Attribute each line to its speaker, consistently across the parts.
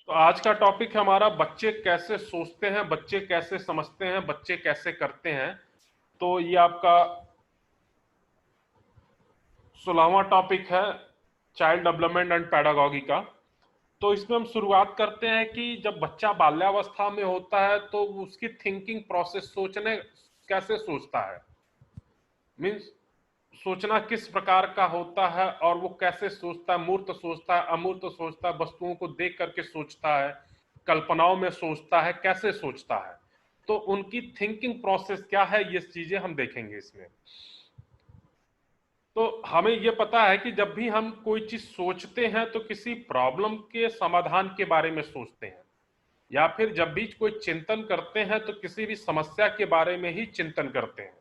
Speaker 1: तो आज का टॉपिक है हमारा, बच्चे कैसे सोचते हैं, बच्चे कैसे समझते हैं, बच्चे कैसे करते हैं। तो ये आपका 16वां टॉपिक है, चाइल्ड डेवलपमेंट एंड पैडागॉजी का। तो इसमें हम शुरुआत करते हैं कि जब बच्चा बाल्यावस्था में होता है तो उसकी थिंकिंग प्रोसेस, सोचने कैसे सोचता है, मीन्स सोचना किस प्रकार का होता है और वो कैसे सोचता है, मूर्त सोचता है, अमूर्त सोचता है, वस्तुओं को देख करके सोचता है, कल्पनाओं में सोचता है, कैसे सोचता है। तो उनकी थिंकिंग प्रोसेस क्या है, ये चीजें हम देखेंगे इसमें। तो हमें ये पता है कि जब भी हम कोई चीज सोचते हैं तो किसी प्रॉब्लम के समाधान के बारे में सोचते हैं, या फिर जब भी कोई चिंतन करते हैं तो किसी भी समस्या के बारे में ही चिंतन करते हैं।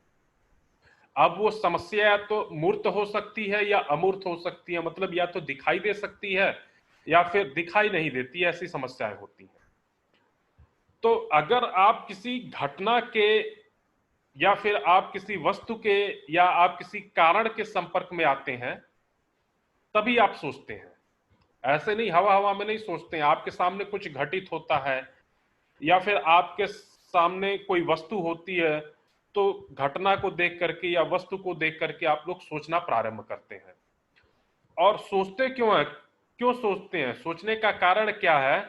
Speaker 1: अब वो समस्या या तो मूर्त हो सकती है या अमूर्त हो सकती है, मतलब या तो दिखाई दे सकती है या फिर दिखाई नहीं देती, ऐसी समस्याएं होती हैं। तो अगर आप किसी घटना के या फिर आप किसी वस्तु के या आप किसी कारण के संपर्क में आते हैं तभी आप सोचते हैं। ऐसे नहीं हवा हवा में नहीं सोचते हैं। आपके सामने कुछ घटित होता है या फिर आपके सामने कोई वस्तु होती है तो घटना को देख करके या वस्तु को देख करके आप लोग सोचना प्रारंभ करते हैं। और सोचते क्यों है, क्यों सोचते हैं, सोचने का कारण क्या है?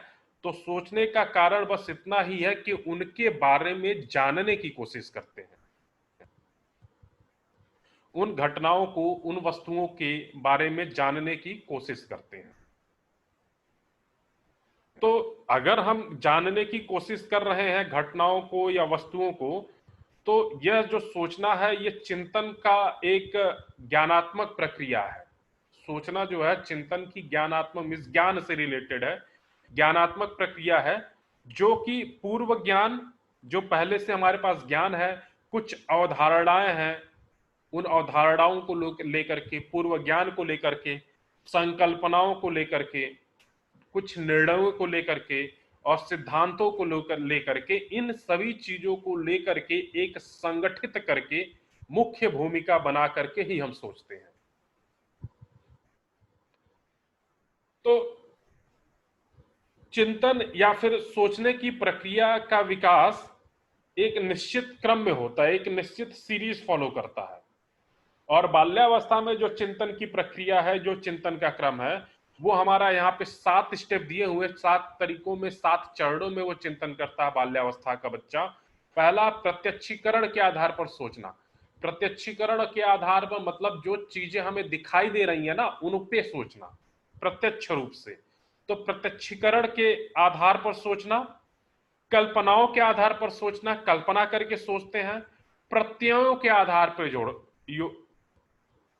Speaker 1: तो सोचने का कारण बस इतना ही है कि उनके बारे में जानने की कोशिश करते हैं, उन घटनाओं को, उन वस्तुओं के बारे में जानने की कोशिश करते हैं। तो अगर हम जानने की कोशिश कर रहे हैं घटनाओं को या वस्तुओं को, तो यह जो सोचना है ये चिंतन का एक ज्ञानात्मक प्रक्रिया है। सोचना जो है चिंतन की ज्ञानात्मक, मीन्स ज्ञान से रिलेटेड है, ज्ञानात्मक प्रक्रिया है। जो कि पूर्व ज्ञान, जो पहले से हमारे पास ज्ञान है, कुछ अवधारणाएं हैं, उन अवधारणाओं को लेकर के, पूर्व ज्ञान को लेकर के, संकल्पनाओं को लेकर के, कुछ निर्णयों को लेकर के और सिद्धांतों को लेकर के, इन सभी चीजों को लेकर के एक संगठित करके मुख्य भूमिका बना करके ही हम सोचते हैं। तो चिंतन या फिर सोचने की प्रक्रिया का विकास एक निश्चित क्रम में होता है, एक निश्चित सीरीज फॉलो करता है। और बाल्यावस्था में जो चिंतन की प्रक्रिया है, जो चिंतन का क्रम है, वो हमारा यहाँ पे 7 स्टेप दिए हुए, 7 तरीकों में, 7 चरणों में वो चिंतन करता है बाल्यावस्था का बच्चा। पहला, प्रत्यक्षीकरण के आधार पर सोचना। प्रत्यक्षीकरण के आधार पर मतलब जो चीजें हमें दिखाई दे रही है ना, उन पे सोचना प्रत्यक्ष रूप से। तो प्रत्यक्षीकरण के आधार पर सोचना, कल्पनाओं के आधार पर सोचना, कल्पना करके सोचते हैं। प्रत्ययों के आधार पर जोड़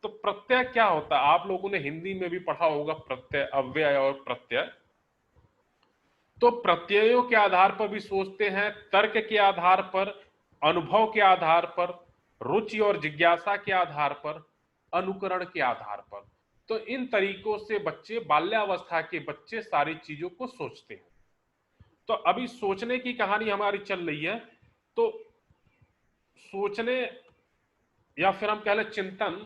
Speaker 1: तो प्रत्यय क्या होता है, आप लोगों ने हिंदी में भी पढ़ा होगा, प्रत्यय, अव्यय और प्रत्यय। तो प्रत्ययों के आधार पर भी सोचते हैं, तर्क के आधार पर, अनुभव के आधार पर, रुचि और जिज्ञासा के आधार पर, अनुकरण के आधार पर। तो इन तरीकों से बच्चे, बाल्यावस्था के बच्चे सारी चीजों को सोचते हैं। तो अभी सोचने की कहानी हमारी चल रही है। तो सोचने या फिर हम कह लें चिंतन,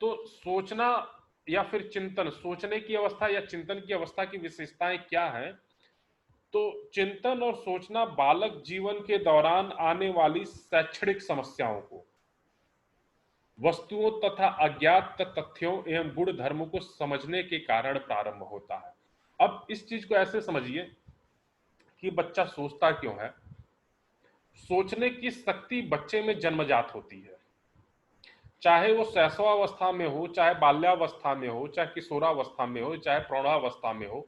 Speaker 1: तो सोचना या फिर चिंतन, सोचने की अवस्था या चिंतन की अवस्था की विशेषताएं क्या है? तो चिंतन और सोचना बालक जीवन के दौरान आने वाली शैक्षणिक समस्याओं को, वस्तुओं तथा अज्ञात तथ्यों एवं गुण धर्मों को समझने के कारण प्रारंभ होता है। अब इस चीज को ऐसे समझिए कि बच्चा सोचता क्यों है। सोचने की शक्ति बच्चे में जन्मजात होती है, चाहे वो शैशवावस्था में हो, चाहे बाल्यावस्था में हो, चाहे किशोरावस्था में हो, चाहे प्रौढ़ावस्था में हो।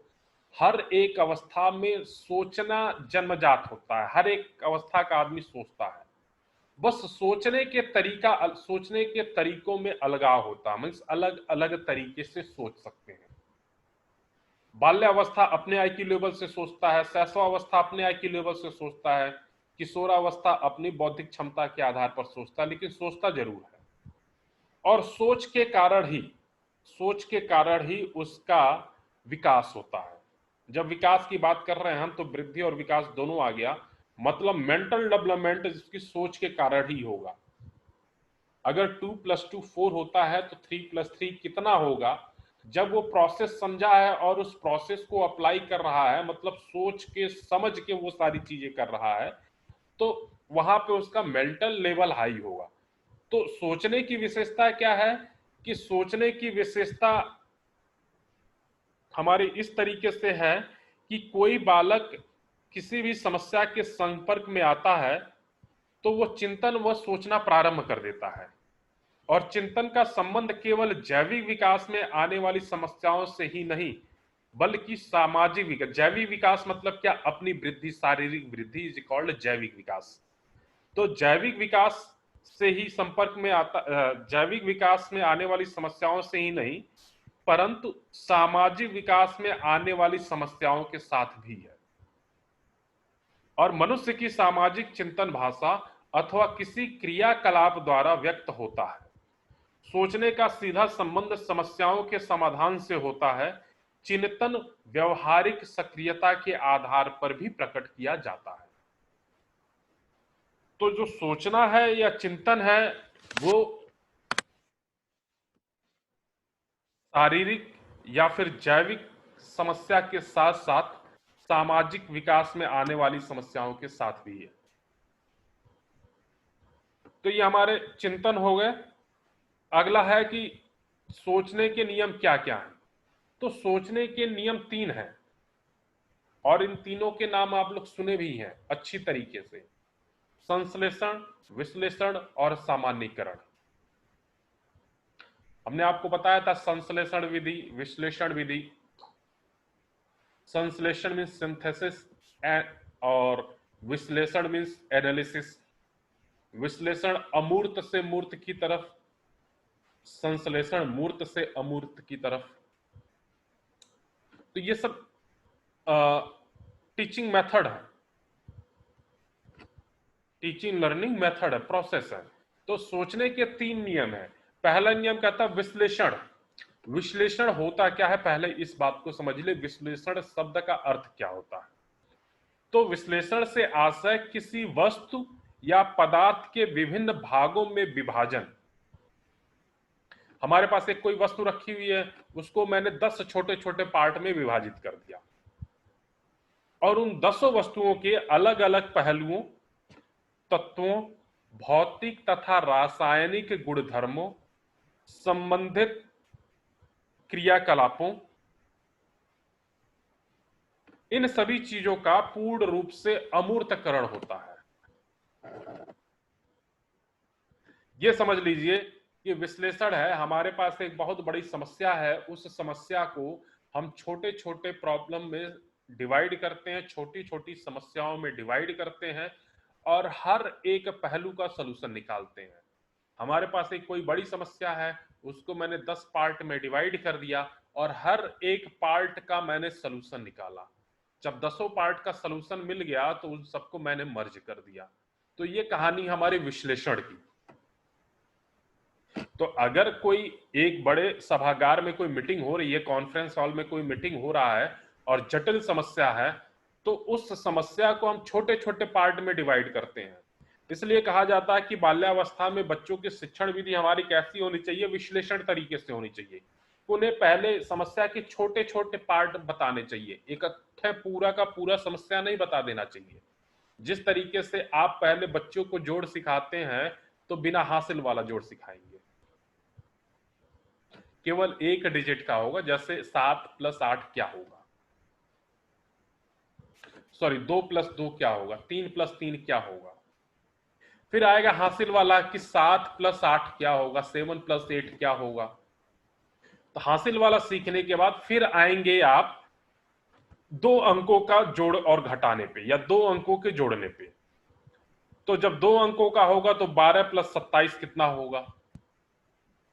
Speaker 1: हर एक अवस्था में सोचना जन्मजात होता है, हर एक अवस्था का आदमी सोचता है। बस सोचने के तरीकों में अलगाव होता है, मीन्स अलग अलग तरीके से सोच सकते हैं। बाल्यावस्था अपने आई क्यू लेवल से सोचता है, शैशवावस्था अपने आई क्यू लेवल से सोचता है, किशोरावस्था अपनी बौद्धिक क्षमता के आधार पर सोचता है, लेकिन सोचता जरूर है। और सोच के कारण ही उसका विकास होता है। जब विकास की बात कर रहे हैं हम, तो वृद्धि और विकास दोनों आ गया। मतलब मेंटल डेवलपमेंट इसकी सोच के कारण ही होगा। अगर 2 + 2 4 होता है तो 3 + 3 कितना होगा, जब वो प्रोसेस समझा है और उस प्रोसेस को अप्लाई कर रहा है, मतलब सोच के समझ के वो सारी चीजें कर रहा है, तो वहां पे उसका मेंटल लेवल हाई होगा। तो सोचने की विशेषता क्या है कि सोचने की विशेषता हमारी इस तरीके से है कि कोई बालक किसी भी समस्या के संपर्क में आता है तो वो चिंतन व सोचना प्रारंभ कर देता है, और चिंतन का संबंध केवल जैविक विकास में आने वाली समस्याओं से ही नहीं बल्कि सामाजिक विकास। जैविक विकास मतलब क्या? अपनी वृद्धि, शारीरिक वृद्धि इज कॉल्ड जैविक विकास। तो जैविक विकास से ही संपर्क में आता, जैविक विकास में आने वाली समस्याओं से ही नहीं परंतु सामाजिक विकास में आने वाली समस्याओं के साथ भी है। और मनुष्य की सामाजिक चिंतन भाषा अथवा किसी क्रियाकलाप द्वारा व्यक्त होता है। सोचने का सीधा संबंध समस्याओं के समाधान से होता है। चिंतन व्यवहारिक सक्रियता के आधार पर भी प्रकट किया जाता है। तो जो सोचना है या चिंतन है वो शारीरिक या फिर जैविक समस्या के साथ साथ सामाजिक विकास में आने वाली समस्याओं के साथ भी है। तो ये हमारे चिंतन हो गए। अगला है कि सोचने के नियम क्या क्या हैं। तो सोचने के नियम 3 हैं और इन तीनों के नाम आप लोग सुने भी हैं अच्छी तरीके से। संश्लेषण, विश्लेषण और सामान्यीकरण। हमने आपको बताया था संश्लेषण विधि, विश्लेषण विधि। संश्लेषण मीन्स सिंथेसिस और विश्लेषण मीन्स एनालिसिस। विश्लेषण अमूर्त से मूर्त की तरफ, संश्लेषण मूर्त से अमूर्त की तरफ। तो ये सब टीचिंग मेथड है, टीचिंग लर्निंग मेथड है, प्रोसेस है। तो सोचने के 3 नियम है। पहला नियम कहता है विश्लेषण। विश्लेषण होता क्या है, पहले इस बात को समझ ले, विश्लेषण शब्द का अर्थ क्या होता है। तो विश्लेषण से आशय किसी वस्तु या पदार्थ के विभिन्न भागों में विभाजन। हमारे पास एक कोई वस्तु रखी हुई है, उसको मैंने 10 छोटे छोटे पार्ट में विभाजित कर दिया और उन 10 वस्तुओं के अलग अलग पहलुओं, तत्वों, भौतिक तथा रासायनिक गुणधर्मों, संबंधित क्रियाकलापों, इन सभी चीजों का पूर्ण रूप से अमूर्तकरण होता है। यह समझ लीजिए कि विश्लेषण है, हमारे पास एक बहुत बड़ी समस्या है, उस समस्या को हम छोटे छोटे प्रॉब्लम में डिवाइड करते हैं, छोटी छोटी समस्याओं में डिवाइड करते हैं और हर एक पहलू का सलूशन निकालते हैं। हमारे पास एक कोई बड़ी समस्या है, उसको मैंने 10 पार्ट में डिवाइड कर दिया और हर एक पार्ट का मैंने सलूशन निकाला। जब 10 पार्ट का सलूशन मिल गया तो उन सबको मैंने मर्ज कर दिया। तो ये कहानी हमारे विश्लेषण की। तो अगर कोई एक बड़े सभागार में कोई मीटिंग हो रही है, कॉन्फ्रेंस हॉल में कोई मीटिंग हो रहा है और जटिल समस्या है, तो उस समस्या को हम छोटे छोटे पार्ट में डिवाइड करते हैं। इसलिए कहा जाता है कि बाल्यावस्था में बच्चों की शिक्षण विधि हमारी कैसी होनी चाहिए, विश्लेषण तरीके से होनी चाहिए। उन्हें पहले समस्या के छोटे छोटे पार्ट बताने चाहिए, इकट्ठे पूरा का पूरा समस्या नहीं बता देना चाहिए। जिस तरीके से आप पहले बच्चों को जोड़ सिखाते हैं तो बिना हासिल वाला जोड़ सिखाएंगे, केवल एक डिजिट का होगा, जैसे 7 + 8 क्या होगा, सॉरी 2 + 2 क्या होगा, 3 + 3 क्या होगा। फिर आएगा हासिल वाला कि 7 + 8 क्या होगा, 7 + 8 क्या होगा। तो हासिल वाला सीखने के बाद फिर आएंगे आप 2 अंकों का जोड़ और घटाने पे या 2 अंकों के जोड़ने पे। तो जब 2 अंकों का होगा तो 12 + 27 कितना होगा।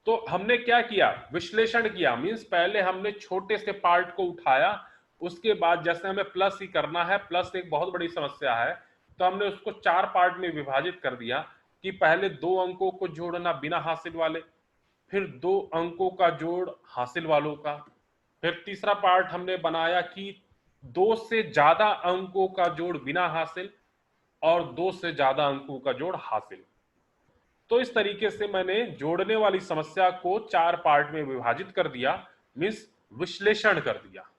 Speaker 1: तो हमने क्या किया, विश्लेषण किया, मींस पहले हमने छोटे से पार्ट को उठाया, उसके बाद जैसे हमें प्लस ही करना है, प्लस एक बहुत बड़ी समस्या है, तो हमने उसको 4 पार्ट में विभाजित कर दिया कि पहले 2 अंकों को जोड़ना बिना हासिल वाले, फिर 2 अंकों का जोड़ हासिल वालों का, फिर तीसरा पार्ट हमने बनाया कि 2 से ज्यादा अंकों का जोड़ बिना हासिल और 2 से ज्यादा अंकों का जोड़ हासिल। तो इस तरीके से मैंने जोड़ने वाली समस्या को 4 पार्ट में विभाजित कर दिया। मीन्स विश्लेषण कर दिया।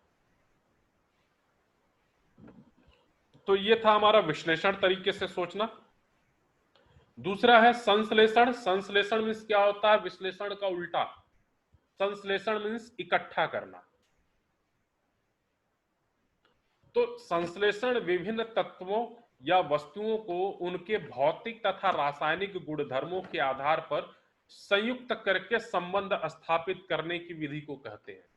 Speaker 1: तो ये था हमारा विश्लेषण तरीके से सोचना। दूसरा है संश्लेषण। संश्लेषण मीन्स क्या होता है? विश्लेषण का उल्टा। संश्लेषण मीन्स इकट्ठा करना। तो संश्लेषण विभिन्न तत्वों या वस्तुओं को उनके भौतिक तथा रासायनिक गुणधर्मों के आधार पर संयुक्त करके संबंध स्थापित करने की विधि को कहते हैं।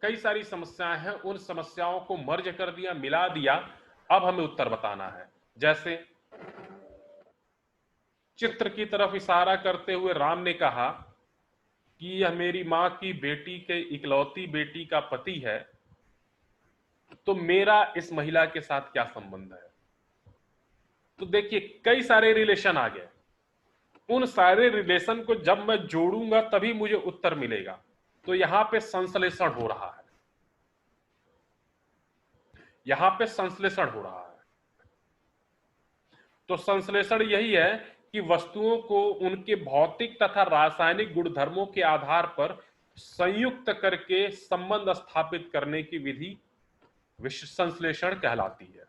Speaker 1: कई सारी समस्याएं हैं, उन समस्याओं को मर्ज कर दिया, मिला दिया, अब हमें उत्तर बताना है। जैसे चित्र की तरफ इशारा करते हुए राम ने कहा कि यह मेरी मां की बेटी के इकलौती बेटी का पति है, तो मेरा इस महिला के साथ क्या संबंध है? तो देखिए कई सारे रिलेशन आ गए। उन सारे रिलेशन को जब मैं जोड़ूंगा तभी मुझे उत्तर मिलेगा। तो यहां पे संश्लेषण हो रहा है, यहां पे संश्लेषण हो रहा है। तो संश्लेषण यही है कि वस्तुओं को उनके भौतिक तथा रासायनिक गुणधर्मों के आधार पर संयुक्त करके संबंध स्थापित करने की विधि संश्लेषण कहलाती है।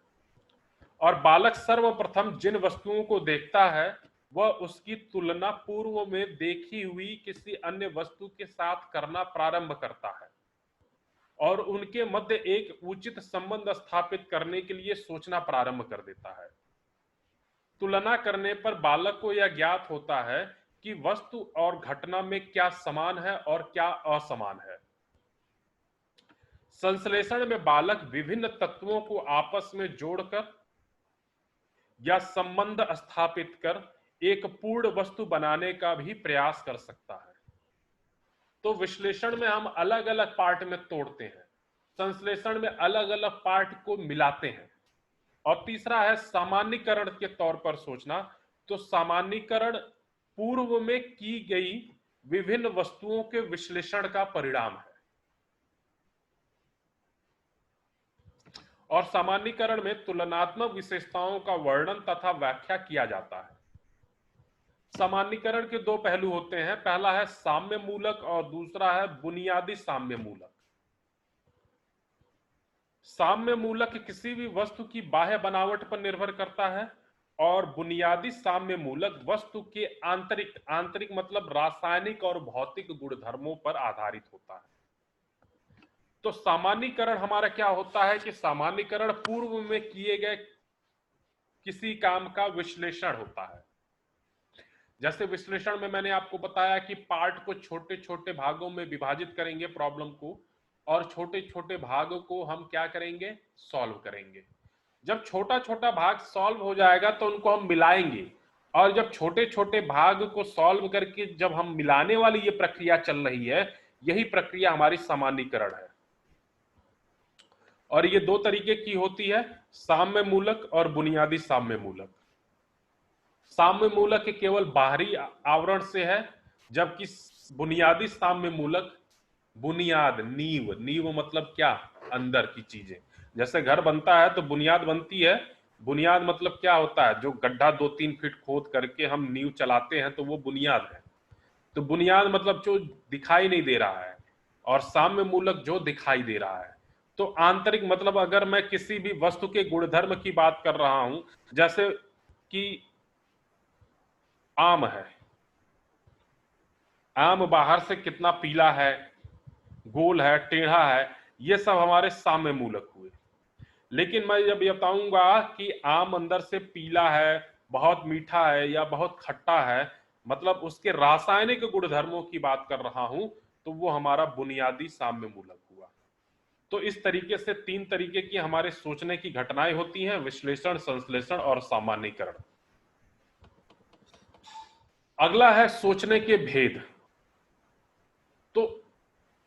Speaker 1: और बालक सर्वप्रथम जिन वस्तुओं को देखता है वह उसकी तुलना पूर्व में देखी हुई किसी अन्य वस्तु के साथ करना प्रारंभ करता है और उनके मध्य एक उचित संबंध स्थापित करने के लिए सोचना प्रारंभ कर देता है। तुलना करने पर बालक को यह ज्ञात होता है कि वस्तु और घटना में क्या समान है और क्या असमान है। संश्लेषण में बालक विभिन्न तत्वों को आपस में जोड़कर या संबंध स्थापित कर एक पूर्ण वस्तु बनाने का भी प्रयास कर सकता है। तो विश्लेषण में हम अलग अलग पार्ट में तोड़ते हैं, संश्लेषण में अलग अलग पार्ट को मिलाते हैं। और तीसरा है सामान्यीकरण के तौर पर सोचना। तो सामान्यीकरण पूर्व में की गई विभिन्न वस्तुओं के विश्लेषण का परिणाम है। और सामान्यीकरण में तुलनात्मक विशेषताओं का वर्णन तथा व्याख्या किया जाता है। सामान्यीकरण के दो पहलू होते हैं, पहला है साम्य मूलक और दूसरा है बुनियादी साम्य मूलक। साम्य मूलक किसी भी वस्तु की बाह्य बनावट पर निर्भर करता है और बुनियादी साम्य मूलक वस्तु के आंतरिक मतलब रासायनिक और भौतिक गुणधर्मों पर आधारित होता है। तो सामान्यीकरण हमारा क्या होता है कि सामान्यीकरण पूर्व में किए गए किसी काम का विश्लेषण होता है। जैसे विश्लेषण में मैंने आपको बताया कि पार्ट को छोटे छोटे भागों में विभाजित करेंगे प्रॉब्लम को, और छोटे छोटे भागों को हम क्या करेंगे? सॉल्व करेंगे। जब छोटा छोटा भाग सॉल्व हो जाएगा तो उनको हम मिलाएंगे, और जब छोटे छोटे भाग को सॉल्व करके जब हम मिलाने वाली ये प्रक्रिया चल रही है, यही प्रक्रिया हमारी सामान्यीकरण है। और ये दो तरीके की होती है, साम्य मूलक और बुनियादी साम्य मूलक। साम्य मूलक केवल बाहरी आवरण से है, जबकि बुनियादी साम्य मूलक बुनियाद, नींव मतलब क्या? अंदर की चीजें। जैसे घर बनता है तो बुनियाद बनती है, बुनियाद मतलब क्या होता है? जो गड्ढा 2-3 फीट खोद करके हम नींव चलाते हैं तो वो बुनियाद है। तो बुनियाद मतलब जो दिखाई नहीं दे रहा है, और साम्य मूलक जो दिखाई दे रहा है। तो आंतरिक मतलब अगर मैं किसी भी वस्तु के गुणधर्म की बात कर रहा हूं, जैसे कि आम है, आम बाहर से कितना पीला है, गोल है, टेढ़ा है, ये सब हमारे साम्य मूलक हुए। लेकिन मैं जब बताऊंगा कि आम अंदर से पीला है, बहुत मीठा है या बहुत खट्टा है, मतलब उसके रासायनिक गुणधर्मों की बात कर रहा हूं, तो वो हमारा बुनियादी साम्य मूलक हुआ। तो इस तरीके से 3 तरीके की हमारे सोचने की घटनाएं होती हैं, विश्लेषण, संश्लेषण और सामान्यीकरण। अगला है सोचने के भेद। तो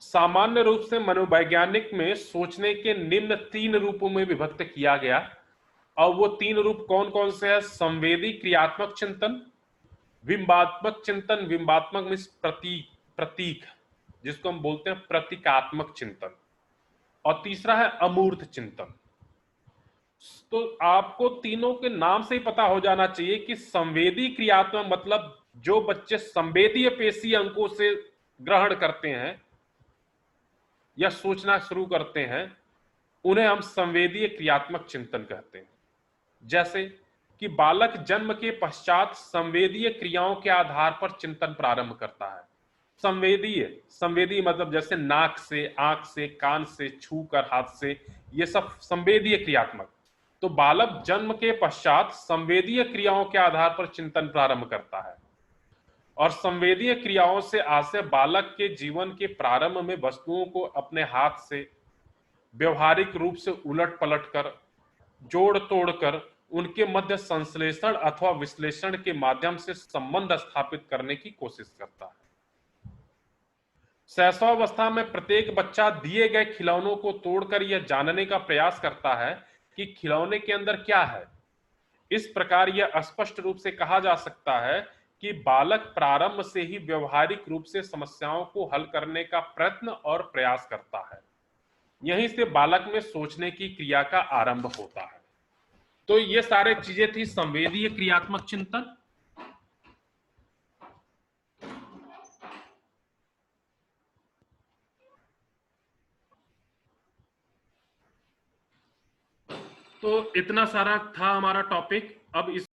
Speaker 1: सामान्य रूप से मनोवैज्ञानिक में सोचने के निम्न 3 रूपों में विभक्त किया गया। और वो 3 रूप कौन कौन से हैं? संवेदी क्रियात्मक चिंतन, बिंबात्मक चिंतन, बिंबात्मक मीन्स प्रतीक, जिसको हम बोलते हैं प्रतीकात्मक चिंतन, और तीसरा है अमूर्त चिंतन। तो आपको तीनों के नाम से ही पता हो जाना चाहिए कि संवेदी क्रियात्मक मतलब जो बच्चे संवेदीय पेशी अंकों से ग्रहण करते हैं या सोचना शुरू करते हैं, उन्हें हम संवेदीय क्रियात्मक चिंतन कहते हैं। जैसे कि बालक जन्म के पश्चात संवेदीय क्रियाओं के आधार पर चिंतन प्रारंभ करता है। संवेदीय, संवेदी मतलब जैसे नाक से, आंख से, कान से, छू कर, हाथ से, ये सब संवेदीय क्रियात्मक। तो बालक जन्म के पश्चात संवेदीय क्रियाओं के आधार पर चिंतन प्रारंभ करता है और संवेदीय क्रियाओं से आशय बालक के जीवन के प्रारंभ में वस्तुओं को अपने हाथ से व्यवहारिक रूप से उलट पलट कर, जोड़ तोड़ कर, उनके मध्य संश्लेषण अथवा विश्लेषण के माध्यम से संबंध स्थापित करने की कोशिश करता है। शैशवावस्था में प्रत्येक बच्चा दिए गए खिलौनों को तोड़कर यह जानने का प्रयास करता है कि खिलौने के अंदर क्या है। इस प्रकार यह स्पष्ट रूप से कहा जा सकता है कि बालक प्रारंभ से ही व्यवहारिक रूप से समस्याओं को हल करने का प्रयत्न और प्रयास करता है। यहीं से बालक में सोचने की क्रिया का आरंभ होता है। तो ये सारे चीजें थी संवेदीय क्रियात्मक चिंतन। तो इतना सारा था हमारा टॉपिक। अब इस